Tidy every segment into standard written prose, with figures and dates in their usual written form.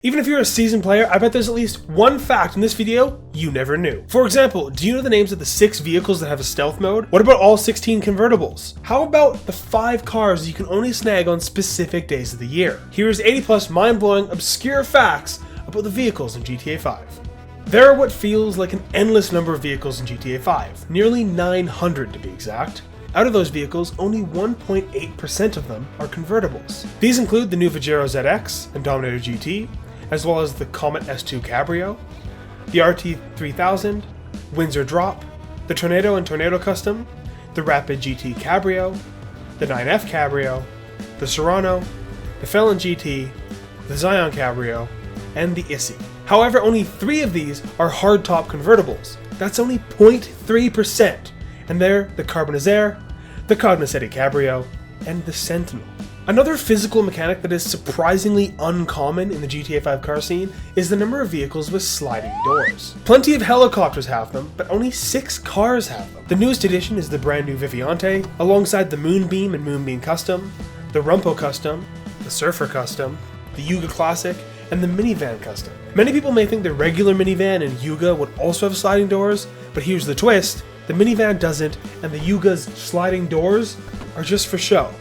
Even if you're a seasoned player, I bet there's at least one fact in this video you never knew. For example, do you know the names of the 6 vehicles that have a stealth mode? What about all 16 convertibles? How about the 5 cars you can only snag on specific days of the year? Here's 80 plus mind-blowing, obscure facts about the vehicles in GTA 5. There are what feels like an endless number of vehicles in GTA 5, nearly 900 to be exact. Out of those vehicles, only 1.8% of them are convertibles. These include the new Pajero ZX and Dominator GT, as well as the Comet S2 Cabrio, the RT3000, Windsor Drop, the Tornado and Tornado Custom, the Rapid GT Cabrio, the 9F Cabrio, the Serrano, the Felon GT, the Zion Cabrio, and the Issy. However, only 3 of these are hardtop convertibles. That's only 0.3%, and they're the Carbonizzaire, the Cognoscenti Cabrio, and the Sentinel. Another physical mechanic that is surprisingly uncommon in the GTA 5 car scene is the number of vehicles with sliding doors. Plenty of helicopters have them, but only 6 cars have them. The newest addition is the brand new Viviante, alongside the Moonbeam and Moonbeam Custom, the Rumpo Custom, the Surfer Custom, the Yuga Classic, and the Minivan Custom. Many people may think the regular minivan and Yuga would also have sliding doors, but here's the twist: the minivan doesn't, and the Yuga's sliding doors are just for show.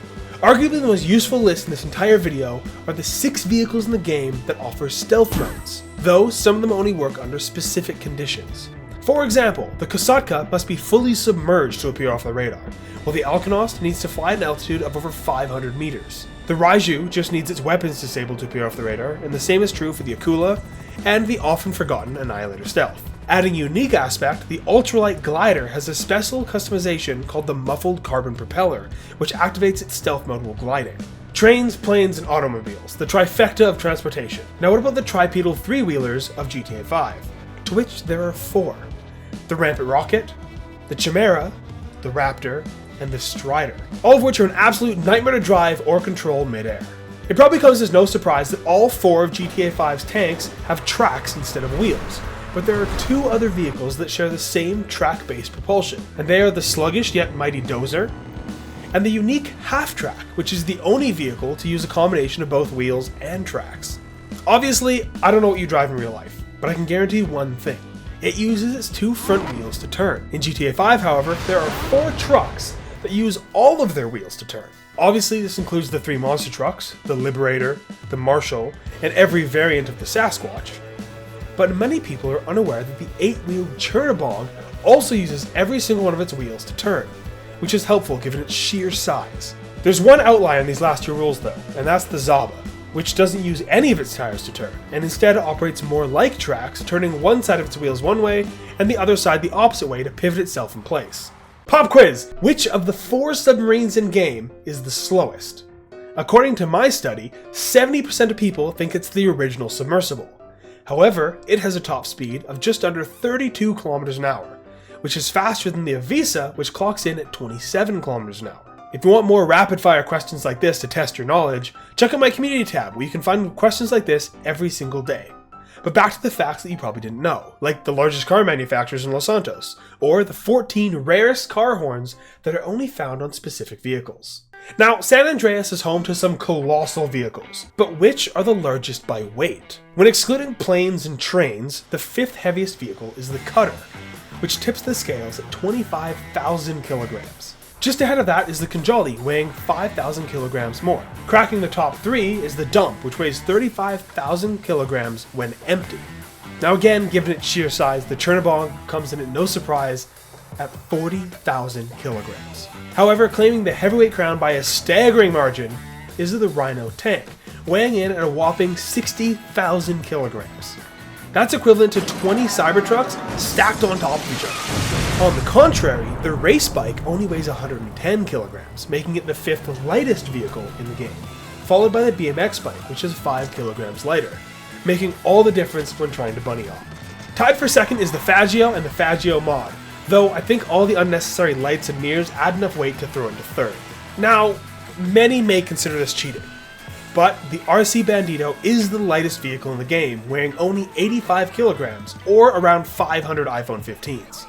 Arguably the most useful list in this entire video are the 6 vehicles in the game that offer stealth modes, though some of them only work under specific conditions. For example, the Kosatka must be fully submerged to appear off the radar, while the Alkonost needs to fly at an altitude of over 500 meters. The Raiju just needs its weapons disabled to appear off the radar, and the same is true for the Akula and the often forgotten Annihilator Stealth. Adding unique aspect, the ultralight glider has a special customization called the Muffled Carbon Propeller, which activates its stealth mode while gliding. Trains, planes, and automobiles, the trifecta of transportation. Now what about the tripedal 3-wheelers of GTA 5? To which there are 4. The Rampant Rocket, the Chimera, the Raptor, and the Strider, all of which are an absolute nightmare to drive or control mid-air. It probably comes as no surprise that all 4 of GTA 5's tanks have tracks instead of wheels. But there are 2 other vehicles that share the same track-based propulsion, and they are the sluggish yet mighty Dozer, and the unique Half-Track, which is the only vehicle to use a combination of both wheels and tracks. Obviously, I don't know what you drive in real life, but I can guarantee one thing: it uses its 2 front wheels to turn. In GTA 5, however, there are 4 trucks that use all of their wheels to turn. Obviously, this includes the 3 monster trucks, the Liberator, the Marshall, and every variant of the Sasquatch. But many people are unaware that the 8-wheeled Chernobog also uses every single one of its wheels to turn, which is helpful given its sheer size. There's one outlier in these last 2 rules though, and that's the Zaba, which doesn't use any of its tires to turn, and instead operates more like tracks, turning one side of its wheels one way and the other side the opposite way to pivot itself in place. Pop quiz! Which of the 4 submarines in game is the slowest? According to my study, 70% of people think it's the original submersible. However, it has a top speed of just under 32 kilometers an hour, which is faster than the Avisa, which clocks in at 27 kilometers an hour. If you want more rapid-fire questions like this to test your knowledge, check out my community tab where you can find questions like this every single day. But back to the facts that you probably didn't know, like the largest car manufacturers in Los Santos, or the 14 rarest car horns that are only found on specific vehicles. Now, San Andreas is home to some colossal vehicles, but which are the largest by weight? When excluding planes and trains, the 5th heaviest vehicle is the Cutter, which tips the scales at 25,000 kilograms. Just ahead of that is the Conjali, weighing 5,000 kilograms more. Cracking the top 3 is the Dump, which weighs 35,000 kilograms when empty. Now again, given its sheer size, the Chernobog comes in at no surprise at 40,000 kilograms. However, claiming the heavyweight crown by a staggering margin is the Rhino tank, weighing in at a whopping 60,000 kilograms. That's equivalent to 20 Cybertrucks stacked on top of each other. On the contrary, the race bike only weighs 110 kilograms, making it the 5th lightest vehicle in the game, followed by the BMX bike, which is 5 kilograms lighter, making all the difference when trying to bunny hop. Tied for second is the Faggio and the Faggio Mod, though I think all the unnecessary lights and mirrors add enough weight to throw into third. Now, many may consider this cheating, but the RC Bandito is the lightest vehicle in the game, weighing only 85 kilograms, or around 500 iPhone 15s.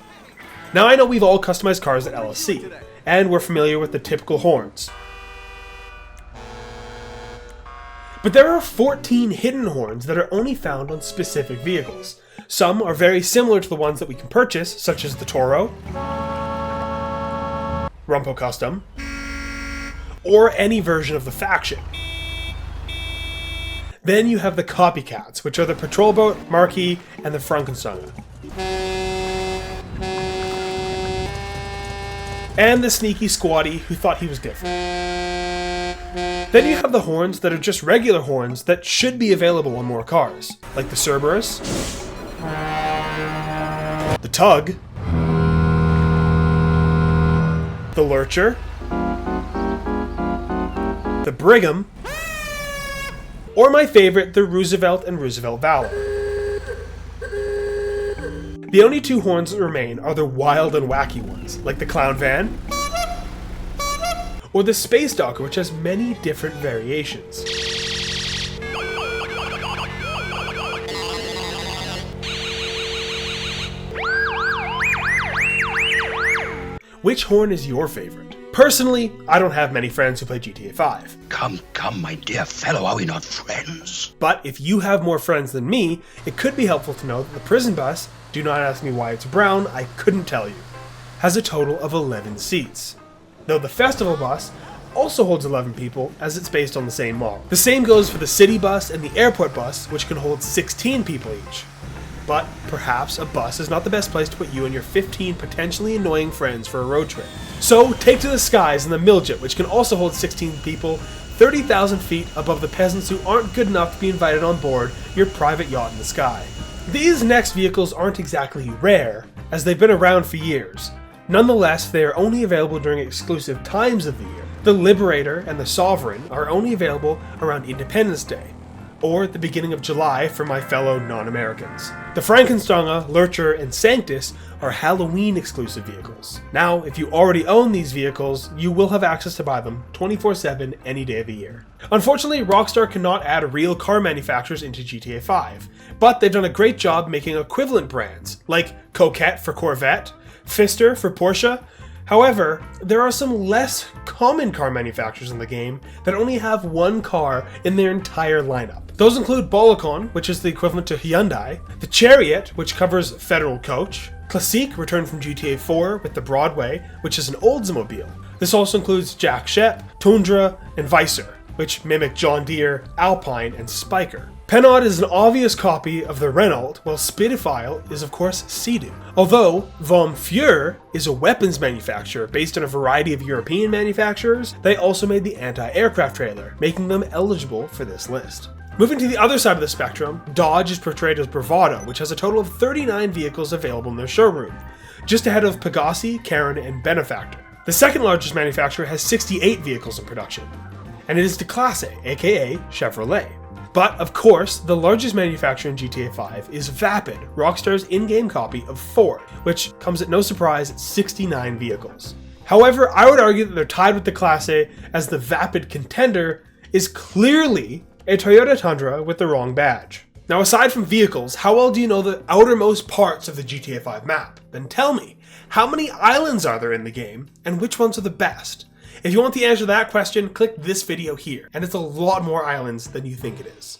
Now I know we've all customized cars at LSC, and we're familiar with the typical horns. But there are 14 hidden horns that are only found on specific vehicles. Some are very similar to the ones that we can purchase, such as the Toro, Rumpo Custom, or any version of the faction. Then you have the copycats, which are the Patrol Boat, Marquis, and the Frankenstein. And the sneaky squatty who thought he was different. Then you have the horns that are just regular horns that should be available on more cars, like the Cerberus, the Tug, the Lurcher, the Brigham, or my favorite, the Roosevelt and Roosevelt Valor. The only two horns that remain are the wild and wacky ones, like the Clown Van, or the Space Docker, which has many different variations. Which horn is your favorite? Personally, I don't have many friends who play GTA 5. Come, my dear fellow, are we not friends? But if you have more friends than me, it could be helpful to know that the prison bus, do not ask me why it's brown, I couldn't tell you, has a total of 11 seats. Though the festival bus also holds 11 people, as it's based on the same model. The same goes for the city bus and the airport bus, which can hold 16 people each. But perhaps a bus is not the best place to put you and your 15 potentially annoying friends for a road trip. So take to the skies in the Miljet, which can also hold 16 people, 30,000 feet above the peasants who aren't good enough to be invited on board your private yacht in the sky. These next vehicles aren't exactly rare, as they've been around for years. Nonetheless, they are only available during exclusive times of the year. The Liberator and the Sovereign are only available around Independence Day, or the beginning of July for my fellow non-Americans. The Frankenstein, Lurcher, and Sanctus are Halloween exclusive vehicles. Now, if you already own these vehicles, you will have access to buy them 24/7 any day of the year. Unfortunately, Rockstar cannot add real car manufacturers into GTA 5, but they've done a great job making equivalent brands, like Coquette for Corvette, Pfister for Porsche. However, there are some less common car manufacturers in the game that only have one car in their entire lineup. Those include Bollicon, which is the equivalent to Hyundai, the Chariot, which covers Federal Coach, Classique, returned from GTA 4 with the Broadway, which is an Oldsmobile. This also includes Jack Shep, Tundra, and Vicer, which mimic John Deere, Alpine, and Spyker. Pennod is an obvious copy of the Renault, while Spitfire is of course Sea-Doo. Although Vom Fleur is a weapons manufacturer based on a variety of European manufacturers, they also made the anti-aircraft trailer, making them eligible for this list. Moving to the other side of the spectrum, Dodge is portrayed as Bravado, which has a total of 39 vehicles available in their showroom, just ahead of Pegassi, Karin, and Benefactor. The second largest manufacturer has 68 vehicles in production, and it is Declasse, aka Chevrolet. But, of course, the largest manufacturer in GTA 5 is Vapid, Rockstar's in-game copy of Ford, which comes at no surprise at 69 vehicles. However, I would argue that they're tied with Declasse, as the Vapid contender is clearly a Toyota Tundra with the wrong badge. Now, aside from vehicles, how well do you know the outermost parts of the GTA 5 map? Then tell me, how many islands are there in the game, and which ones are the best? If you want the answer to that question, click this video here, and it's a lot more islands than you think it is.